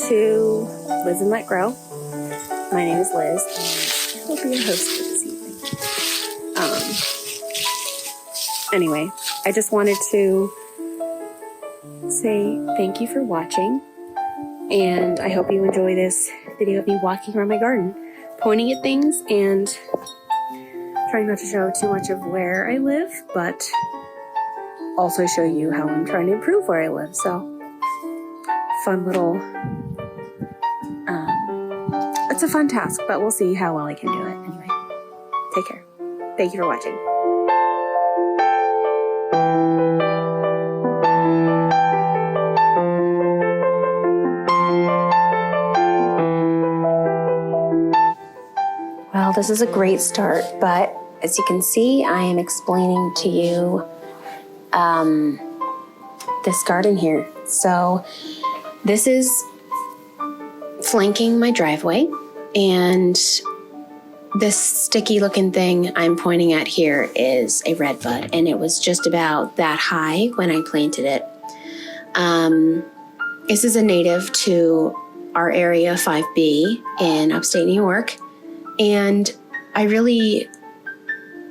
to Liz and Let Grow. My name is Liz, and I will be your host for this evening. Anyway, I just wanted to say thank you for watching, and I hope you enjoy this video of me walking around my garden, pointing at things, and trying not to show too much of where I live, but also show you how I'm trying to improve where I live. So, fun little, it's a fun task, but we'll see how well I can do it. Anyway, take care. Thank you for watching. Well, this is a great start, but as you can see, I am explaining to you this garden here. So this is flanking my driveway, and this sticky looking thing I'm pointing at here is a red bud, and it was just about that high when I planted it. This is a native to our area 5B in upstate New York, and I really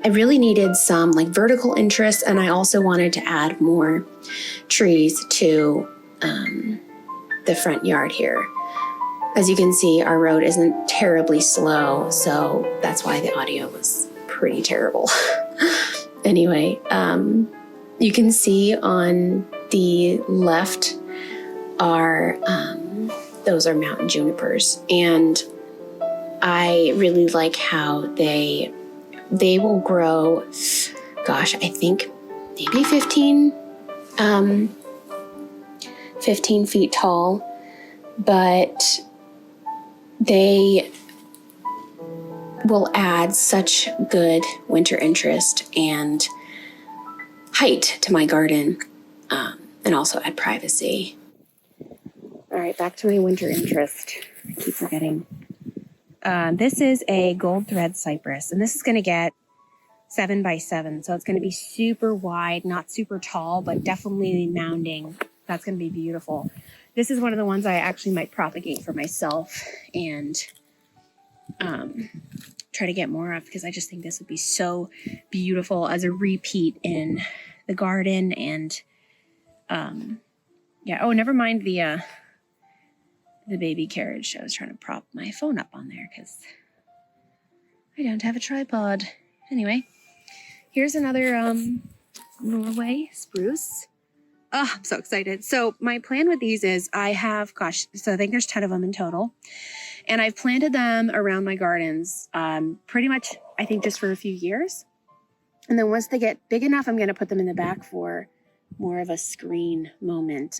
needed some like vertical interest, and I also wanted to add more trees to the front yard here. As you can see, our road isn't terribly slow, so that's why the audio was pretty terrible. Anyway, you can see on the left are those are mountain junipers, and I really like how they will grow, gosh, I think maybe 15 feet tall, but they will add such good winter interest and height to my garden, and also add privacy. All right, back to my winter interest. I keep forgetting. This is a gold thread cypress, and this is going to get 7 by 7. So it's going to be super wide, not super tall, but definitely mounding. That's going to be beautiful. This is one of the ones I actually might propagate for myself and try to get more of, because I just think this would be so beautiful as a repeat in the garden. And yeah, oh, never mind the baby carriage. I was trying to prop my phone up on there because I don't have a tripod. Anyway, here's another Norway spruce. Oh, I'm so excited. So my plan with these is I have, so I think there's 10 of them in total. And I've planted them around my gardens pretty much, I think, just for a few years. And then once they get big enough, I'm going to put them in the back for more of a screen moment.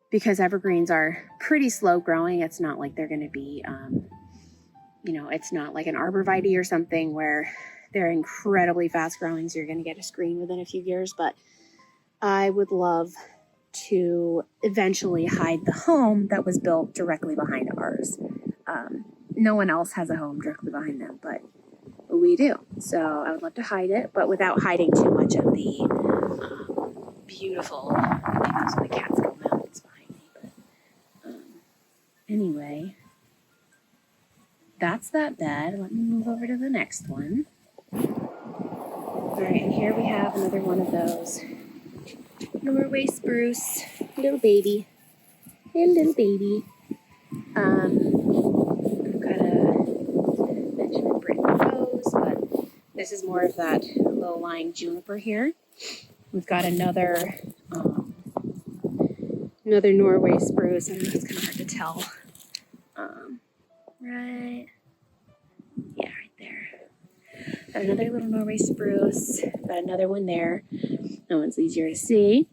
Because evergreens are pretty slow growing. It's not like they're going to be, it's not like an arborvitae or something where they're incredibly fast growing, so you're going to get a screen within a few years. But I would love to eventually hide the home that was built directly behind ours. No one else has a home directly behind them, but we do. So I would love to hide it, but without hiding too much of the beautiful, I think those are the Catskill Mountains behind me. But anyway, that's that bed. Let me move over to the next one. All right, and here we have another one of those Norway spruce, little baby. Hey, little baby. I've got a Benjamin Britten rose, but this is more of that low-lying juniper here. We've got another Norway spruce. I don't know, it's kind of hard to tell. Right there. Got another little Norway spruce. Got another one there. That one's easier to see.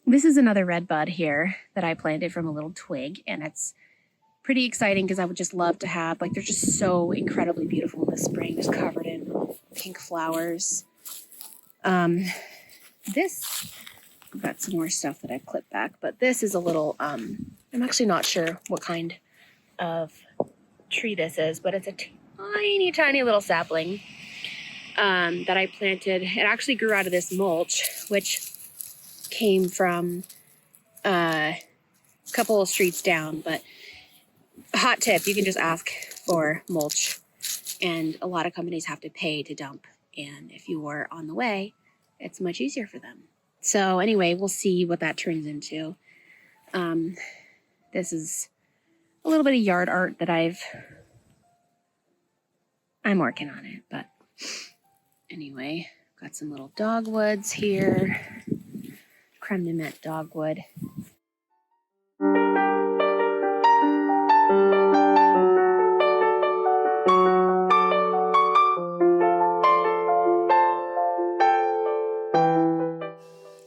This is another red bud here that I planted from a little twig, and it's pretty exciting because I would just love to have, like, they're just so incredibly beautiful in the spring, just covered in pink flowers. This, I've got some more stuff that I've clipped back, but this is a little, I'm actually not sure what kind of tree this is, but it's a tiny, tiny little sapling that I planted. It actually grew out of this mulch, which came from couple of streets down. But a hot tip, you can just ask for mulch, and a lot of companies have to pay to dump. And if you are on the way, it's much easier for them. So anyway, we'll see what that turns into. This is a little bit of yard art that I'm working on it, but anyway, got some little dogwoods here. Creme de menthe dogwood.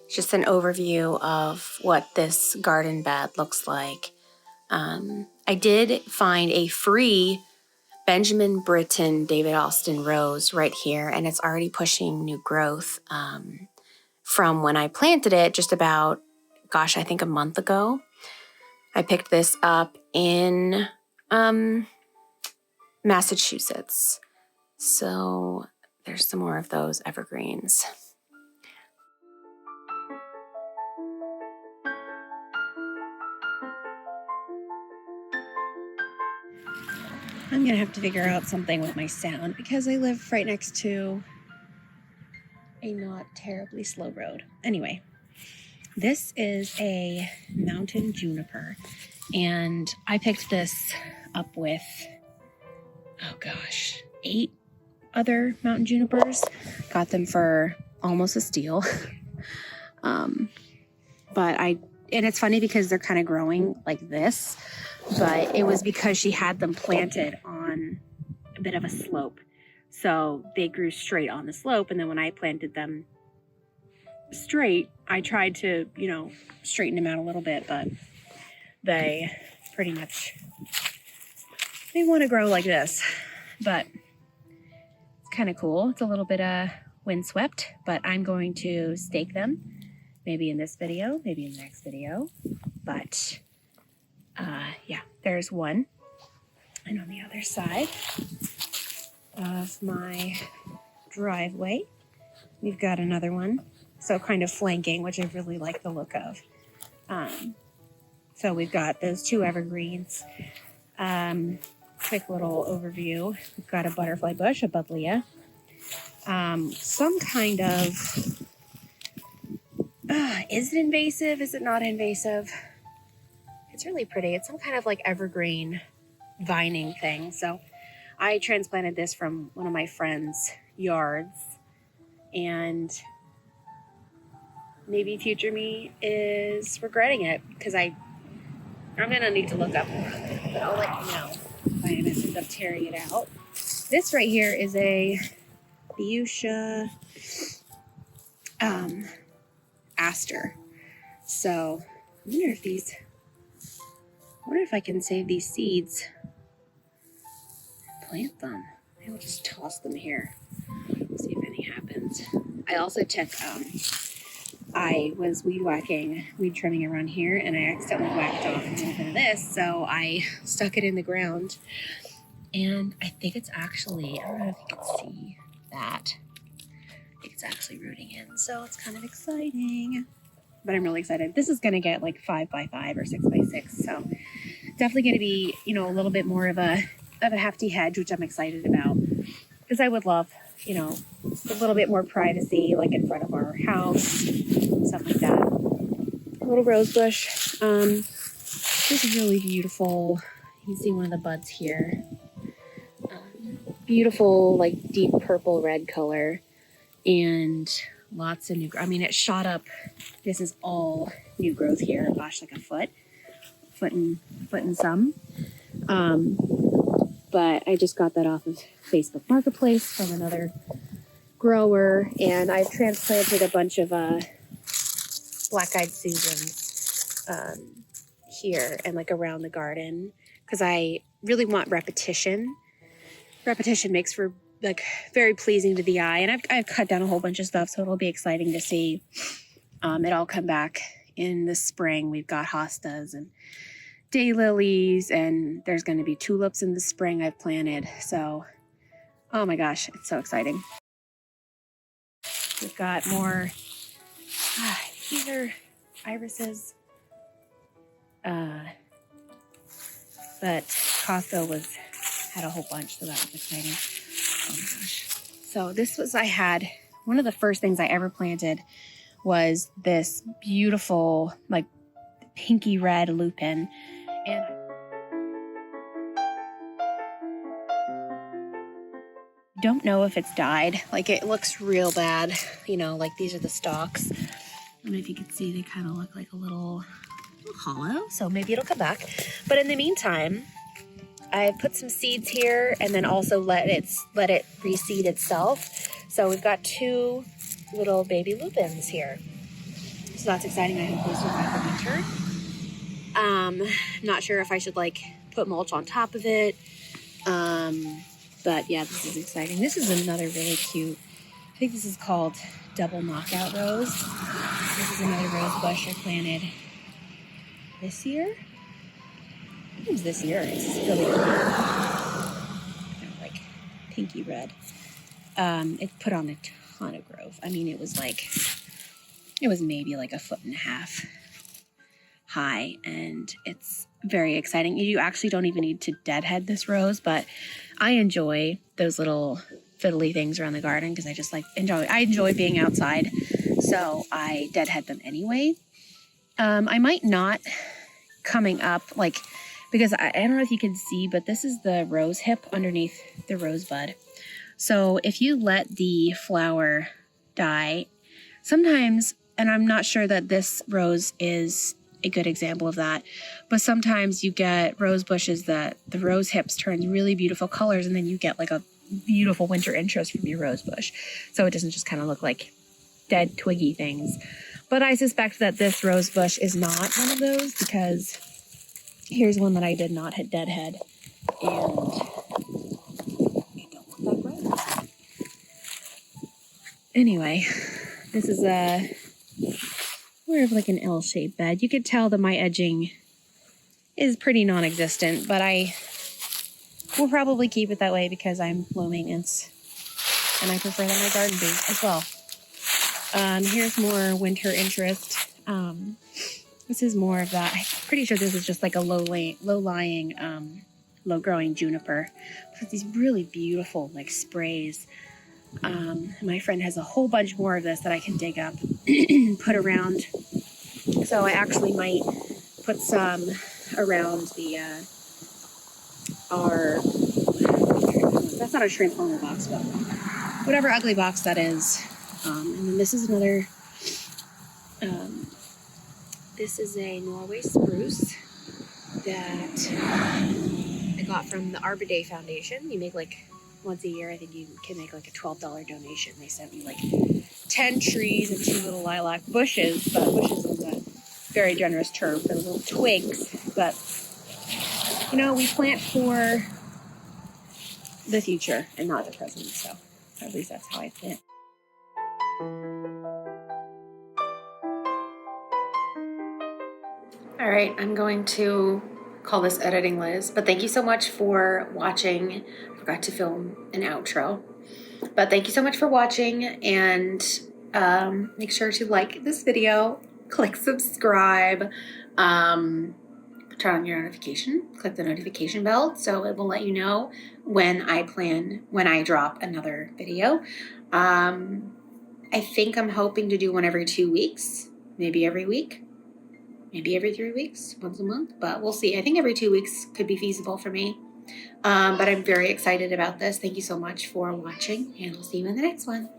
Just an overview of what this garden bed looks like. I did find a free Benjamin Britten David Austin rose right here, and it's already pushing new growth from when I planted it just about, gosh, I think a month ago. I picked this up in Massachusetts. So there's some more of those evergreens. I'm going to have to figure out something with my sound because I live right next to a not terribly slow road. Anyway, this is a mountain juniper, and I picked this up with, oh gosh, 8 other mountain junipers. Got them for almost a steal. And it's funny because they're kind of growing like this, but it was because she had them planted on a bit of a slope. So they grew straight on the slope. And then when I planted them straight, I tried to, straighten them out a little bit, but they pretty much, they want to grow like this, but it's kind of cool. It's a little bit windswept, but I'm going to stake them. Maybe in this video, maybe in the next video. But yeah, there's one. And on the other side of my driveway, we've got another one. So kind of flanking, which I really like the look of. So we've got those 2 evergreens. Quick little overview. We've got a butterfly bush, a buddleia. Some kind of... is it invasive? Is it not invasive? It's really pretty. It's some kind of like evergreen vining thing. So I transplanted this from one of my friend's yards, and maybe future me is regretting it because I'm gonna need to look up more on it, but I'll let you know if I end up tearing it out. This right here is a fuchsia aster. So I wonder if I can save these seeds and plant them. Maybe I'll just toss them here, see if any happens. I also took I was weed trimming around here, and I accidentally whacked off a little bit of this, so I stuck it in the ground, and I think it's actually, I don't know if you can see that, I think it's actually rooting in, so it's kind of exciting. But I'm really excited. This is going to get like 5x5 or 6x6. So definitely going to be, a little bit more of a hefty hedge, which I'm excited about. Because I would love, a little bit more privacy, like in front of our house, stuff like that. A little rose bush. This is really beautiful. You can see one of the buds here. Beautiful, like deep purple red color. And lots of new growth. I mean, it shot up. This is all new growth here. Gosh, like a foot and some. But I just got that off of Facebook Marketplace from another grower, and I've transplanted a bunch of black-eyed Susans here and like around the garden because I really want repetition. Repetition makes for like very pleasing to the eye, and I've cut down a whole bunch of stuff, so it'll be exciting to see it all come back in the spring. We've got hostas and daylilies, and there's going to be tulips in the spring I've planted. So, oh my gosh, it's so exciting. We've got more. These are irises. But Costco had a whole bunch, so that was exciting. Oh my gosh. So this was, one of the first things I ever planted was this beautiful, like pinky red lupin. And I don't know if it's died. Like it looks real bad. You know, like these are the stalks. I don't know if you can see, they kind of look like a little hollow. So maybe it'll come back. But in the meantime, I put some seeds here and then also let it reseed itself. So we've got 2 little baby lupins here. So that's exciting. I hope those survive the winter. Not sure if I should like put mulch on top of it. But yeah, this is exciting. This is another really cute, I think this is called double knockout rose. This is another rose bush I planted this year. I think it was this year. It's really cool. Kind of like pinky red. It put on a ton of growth. I mean, it was maybe like 1.5 feet high, and it's very exciting. You actually don't even need to deadhead this rose, but I enjoy those little fiddly things around the garden because I enjoy being outside, so I deadhead them anyway. I might not coming up, like, because I don't know if you can see, but this is the rose hip underneath the rosebud. So if you let the flower die, sometimes, and I'm not sure that this rose is a good example of that, but sometimes you get rose bushes that the rose hips turn really beautiful colors, and then you get like a beautiful winter interest from your rose bush. So it doesn't just kind of look like dead twiggy things. But I suspect that this rose bush is not one of those, because here's one that I did not hit deadhead, and they don't look that great. Anyway, this is more of like an L-shaped bed. You could tell that my edging is pretty non-existent, but I will probably keep it that way because I'm low maintenance and I prefer that my garden be as well. Here's more winter interest. This is more of that. I'm pretty sure this is just like a low-lying, low-growing juniper. With these really beautiful like sprays. My friend has a whole bunch more of this that I can dig up and put around. So I actually might put some around that's not a transformer box, but whatever ugly box that is. And then this is another, this is a Norway spruce that I got from the Arbor Day Foundation. You make like once a year, I think you can make like a $12 donation. They sent me like 10 trees and 2 little lilac bushes, but bushes is a very generous term for the little twigs. But, you know, we plant for the future and not the present, so at least that's how I plant. All right, I'm going to call this editing Liz, but thank you so much for watching. I forgot to film an outro, but thank you so much for watching, and make sure to like this video, click subscribe, turn on your notification, click the notification bell so it will let you know when I drop another video. I think I'm hoping to do one every 2 weeks, maybe every week. Maybe every 3 weeks, once a month, but we'll see. I think every 2 weeks could be feasible for me. But I'm very excited about this. Thank you so much for watching, and I'll see you in the next one.